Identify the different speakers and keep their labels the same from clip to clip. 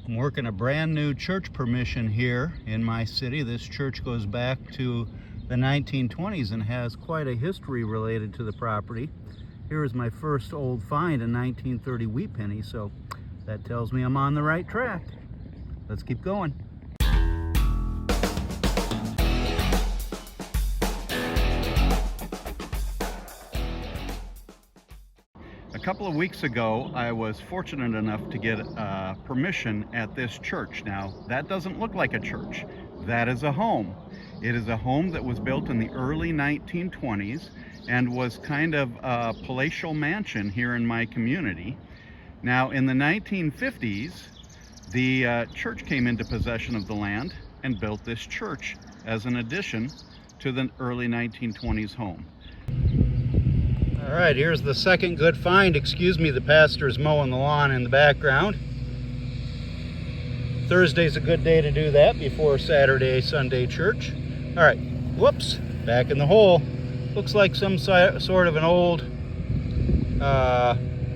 Speaker 1: I'm working a brand new church permission here in my city. This church goes back to the 1920s and has quite a history related to the property. Here is my first old find, a 1930 wheat penny, so that tells me I'm on the right track. Let's keep going. A couple of weeks ago, I was fortunate enough to get permission at this church. Now, that doesn't look like a church. That is a home. It is a home that was built in the early 1920s and was kind of a palatial mansion here in my community. Now, in the 1950s, the church came into possession of the land and built this church as an addition to the early 1920s home. All right, here's the second good find. Excuse me, the pastor's mowing the lawn in the background. Thursday's a good day to do that before Saturday, Sunday church. All right, whoops, back in the hole. Looks like some sort of an old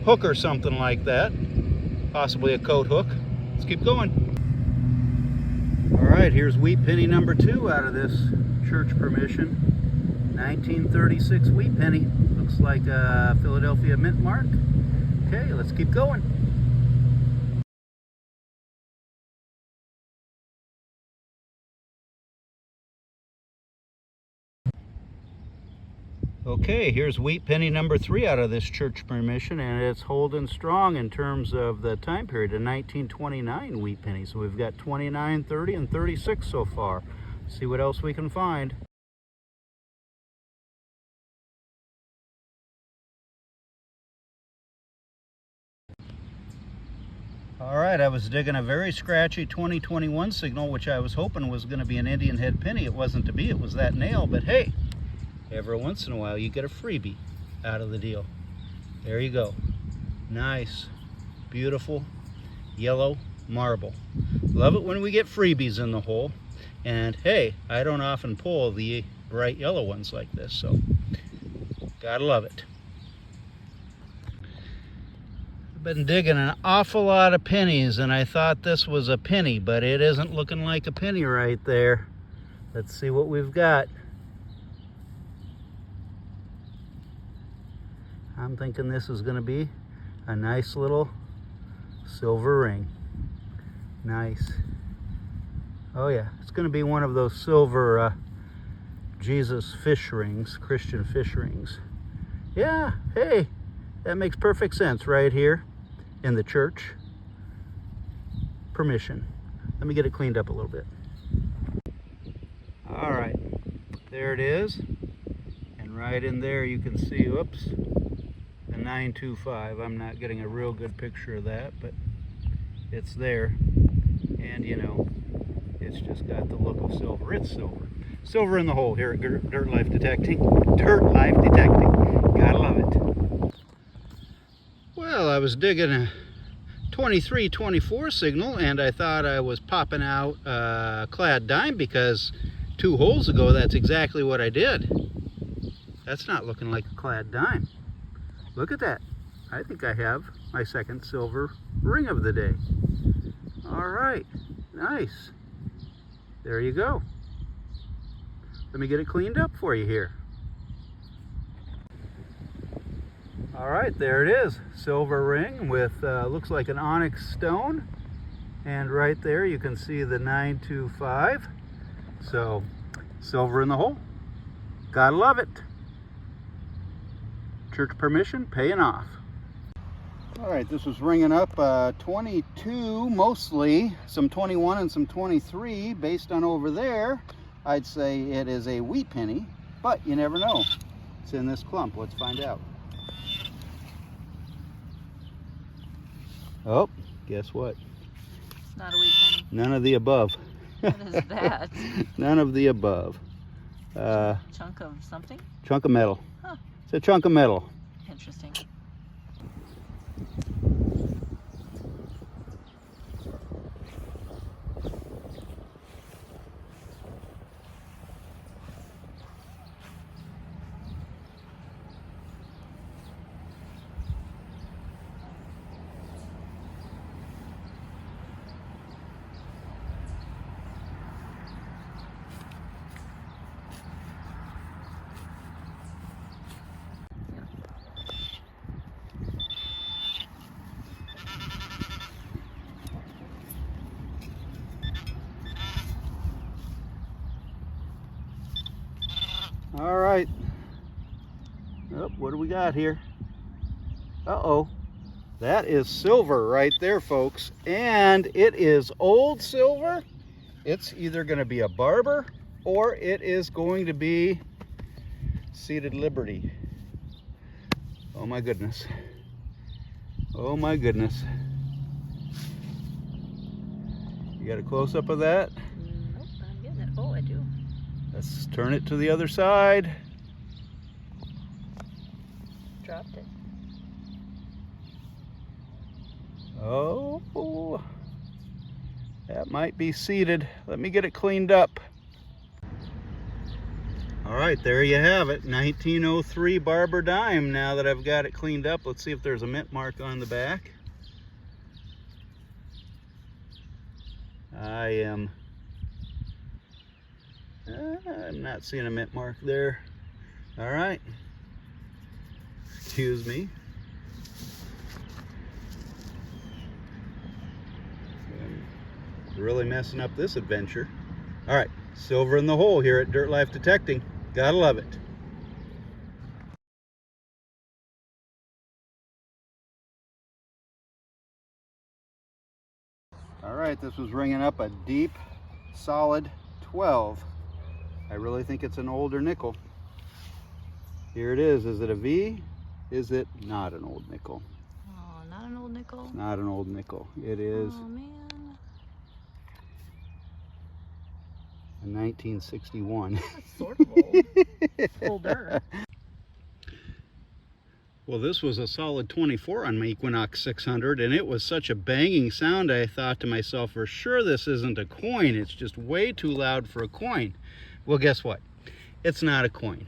Speaker 1: hook or something like that. Possibly a coat hook. Let's keep going. All right, here's wheat penny number 2 out of this church permission. 1936 wheat penny. Looks like a Philadelphia mint mark. Okay, let's keep going. Okay, here's wheat penny number 3 out of this church permission, and it's holding strong in terms of the time period, a 1929 wheat penny. So we've got 29, 30, and 36 so far. See what else we can find. All right, I was digging a very scratchy 2021 signal, which I was hoping was going to be an Indian head penny. It wasn't to be, it was that nail, but hey, every once in a while you get a freebie out of the deal. There you go. Nice, beautiful, yellow marble. Love it when we get freebies in the hole. And hey, I don't often pull the bright yellow ones like this, so gotta love it. Been digging an awful lot of pennies, and I thought this was a penny, but it isn't looking like a penny right there. Let's see what we've got. I'm thinking this is going to be a nice little silver ring. Nice. Oh yeah, it's going to be one of those silver Jesus fish rings, Christian fish rings. Yeah, hey, that makes perfect sense right here in the church permission. Let me get it cleaned up a little bit. All right, there it is. And right in there you can see, whoops, the 925. I'm not getting a real good picture of that, but it's there. And you know, it's just got the look of silver. It's silver. Silver in the hole here at Dirt Life Detecting. Dirt Life Detecting. Gotta love it. Well, I was digging a 2324 signal, and I thought I was popping out a clad dime, because 2 holes ago that's exactly what I did. That's not looking like a clad dime. Look at that. I think I have my second silver ring of the day. All right, nice. There you go. Let me get it cleaned up for you here. All right, there it is. Silver ring with, looks like an onyx stone. And right there you can see the 925. So, silver in the hole. Gotta love it. Church permission, paying off. All right, this was ringing up 22, mostly, some 21 and some 23. Based on over there, I'd say it is a wheat penny, but you never know. It's in this clump. Let's find out. Oh, guess what?
Speaker 2: It's not a wheat penny.
Speaker 1: None of the above.
Speaker 2: What is that?
Speaker 1: None of the above.
Speaker 2: Chunk of something?
Speaker 1: Chunk of metal.
Speaker 2: Huh.
Speaker 1: It's a chunk of metal.
Speaker 2: Interesting.
Speaker 1: All right. Oh, what do we got here? Uh-oh. That is silver right there, folks. And it is old silver. It's either going to be a barber or it is going to be seated Liberty. Oh my goodness. Oh my goodness. You got a close-up of that?
Speaker 2: Nope, I'm getting it. Oh, I do.
Speaker 1: Let's turn it to the other side.
Speaker 2: Dropped it.
Speaker 1: Oh, that might be seated. Let me get it cleaned up. All right, there you have it. 1903 Barber dime. Now that I've got it cleaned up, let's see if there's a mint mark on the back. I'm not seeing a mint mark there. All right. Excuse me. I'm really messing up this adventure. All right, silver in the hole here at Dirt Life Detecting. Gotta love it. All right, this was ringing up a deep, solid 12. I really think it's an older nickel. Here it is. Is it a V? Is it not an old nickel?
Speaker 2: Oh, not an old nickel?
Speaker 1: It's not an old nickel. It is
Speaker 2: Oh, man.
Speaker 1: a 1961.
Speaker 2: That's sort of old. Older.
Speaker 1: Well, this was a solid 24 on my Equinox 600, and it was such a banging sound, I thought to myself, for sure this isn't a coin. It's just way too loud for a coin. Well, guess what? It's not a coin.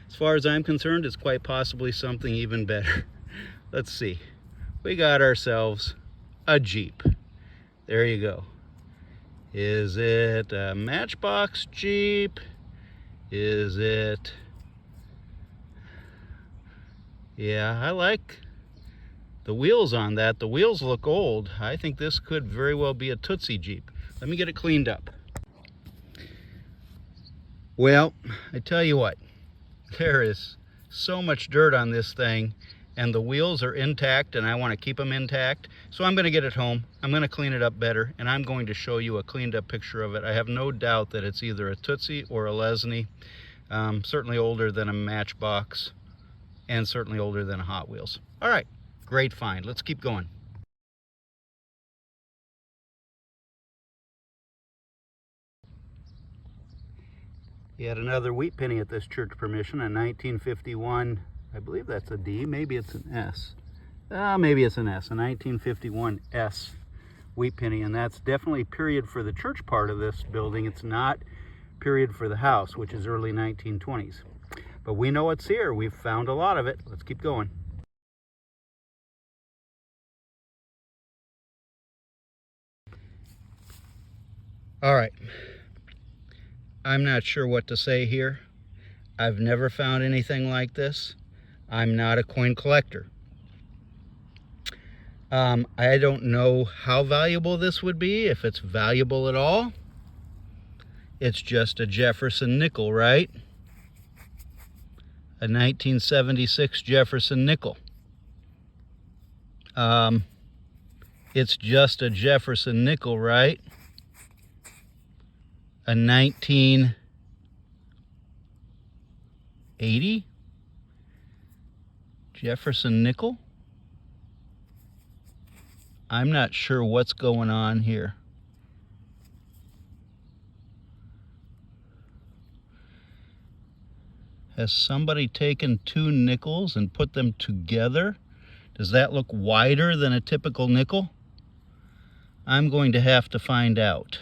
Speaker 1: As far as I'm concerned, it's quite possibly something even better. Let's see. We got ourselves a Jeep. There you go. Is it a Matchbox Jeep? Is it... Yeah, I like the wheels on that. The wheels look old. I think this could very well be a Tootsie Jeep. Let me get it cleaned up. Well, I tell you what, there is so much dirt on this thing, and the wheels are intact, and I want to keep them intact. So I'm going to get it home. I'm going to clean it up better, and I'm going to show you a cleaned up picture of it. I have no doubt that it's either a Tootsie or a Lesney. Certainly older than a Matchbox, and certainly older than a Hot Wheels. All right, great find. Let's keep going. Yet another wheat penny at this church permission, a 1951, I believe that's a D, maybe it's an S. Maybe it's an S, a 1951 S wheat penny, and that's definitely period for the church part of this building. It's not period for the house, which is early 1920s. But we know it's here. We've found a lot of it. Let's keep going. All right. I'm not sure what to say here. I've never found anything like this. I'm not a coin collector. I don't know how valuable this would be, if it's valuable at all. It's just a Jefferson nickel, right? A 1976 Jefferson nickel. It's just a Jefferson nickel, right? A 1980 Jefferson nickel? I'm not sure what's going on here. Has somebody taken two nickels and put them together? Does that look wider than a typical nickel? I'm going to have to find out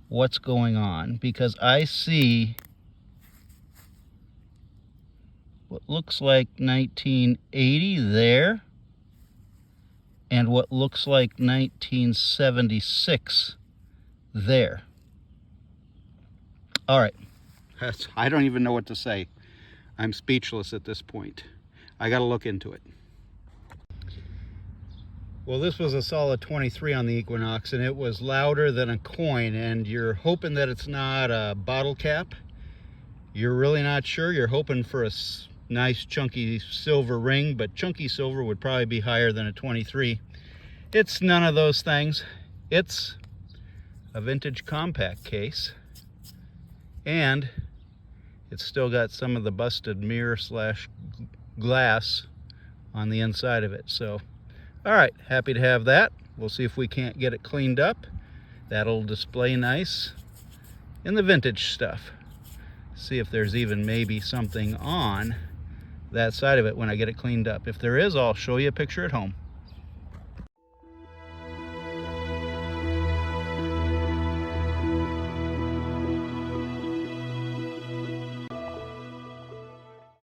Speaker 1: what's going on, because I see what looks like 1980 there and what looks like 1976 there. All right. I don't even know what to say. I'm speechless at this point. I got to look into it. Well, this was a solid 23 on the Equinox, and it was louder than a coin, and you're hoping that it's not a bottle cap. you're really not sure, you're hoping for a nice chunky silver ring, but chunky silver would probably be higher than a 23. It's none of those things. It's a vintage compact case, and it's still got some of the busted mirror slash glass on the inside of it. So, all right, happy to have that. We'll see if we can't get it cleaned up. That'll display nice in the vintage stuff. See if there's even maybe something on that side of it when I get it cleaned up. If there is, I'll show you a picture at home.